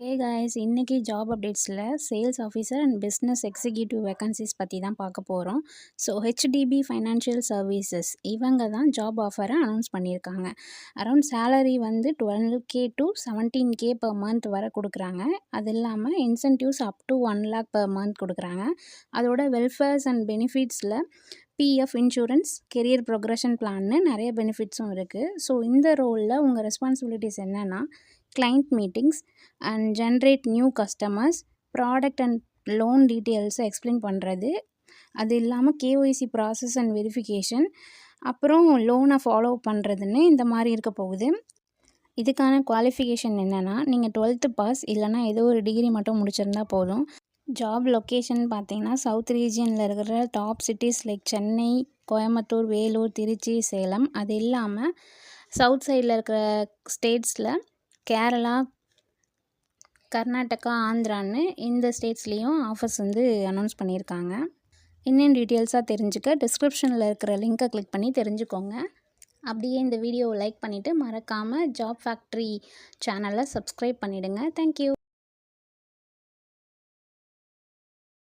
ஹே guys, இன்னைக்கு job அப்டேட்ஸில் sales officer and business executive vacancies பற்றி தான் பார்க்க போகிறோம். ஸோ ஹெச்டிபி ஃபைனான்ஷியல் சர்வீசஸ் இவங்க தான் ஜாப் ஆஃபரை அனௌன்ஸ் பண்ணியிருக்காங்க. அரௌண்ட் சேலரி வந்து 12K to 17K per month வரை கொடுக்குறாங்க. அது இல்லாமல் incentives up to 1 lakh per month கொடுக்குறாங்க. அதோட வெல்ஃபேர்ஸ் அண்ட் பெனிஃபிட்ஸில் பிஎஃப் இன்சூரன்ஸ், கெரியர் ப்ரொக்ரெஷன் பிளான்னு நிறைய பெனிஃபிட்ஸும் இருக்குது. ஸோ இந்த ரோலில் உங்கள் ரெஸ்பான்சிபிலிட்டிஸ் என்னென்னா client meetings and generate new customers, product and loan details explain பண்ணுறது, அது இல்லாமல் கேஒய்சி ப்ராசஸ் அண்ட் வெரிஃபிகேஷன், அப்புறம் லோனை ஃபாலோ பண்ணுறதுன்னு இந்த மாதிரி இருக்க போகுது. இதுக்கான குவாலிஃபிகேஷன் என்னென்னா நீங்கள் 12th பாஸ் இல்லைனா ஏதோ ஒரு டிகிரி மட்டும் முடிச்சிருந்தா போதும். ஜாப் லொக்கேஷன் பார்த்தீங்கன்னா சவுத் ரீஜியனில் இருக்கிற top cities like Chennai, Coimbatore, Vellore, Trichy, Salem. அது இல்லாமல் சவுத் சைடில் இருக்கிற ஸ்டேட்ஸில் கேரளா, கர்நாடகா, ஆந்திரான்னு இந்த ஸ்டேட்ஸ்லேயும் ஆஃபர்ஸ் வந்து அனௌன்ஸ் பண்ணியிருக்காங்க. இன்னும் டீட்டெயில்ஸாக தெரிஞ்சுக்க டிஸ்கிரிப்ஷனில் இருக்கிற லிங்க்கை கிளிக் பண்ணி தெரிஞ்சுக்கோங்க. அப்படியே இந்த வீடியோவை லைக் பண்ணிவிட்டு மறக்காமல் ஜாப் ஃபேக்ட்ரி சேனலை சப்ஸ்கிரைப் பண்ணிவிடுங்க. தேங்க்யூ.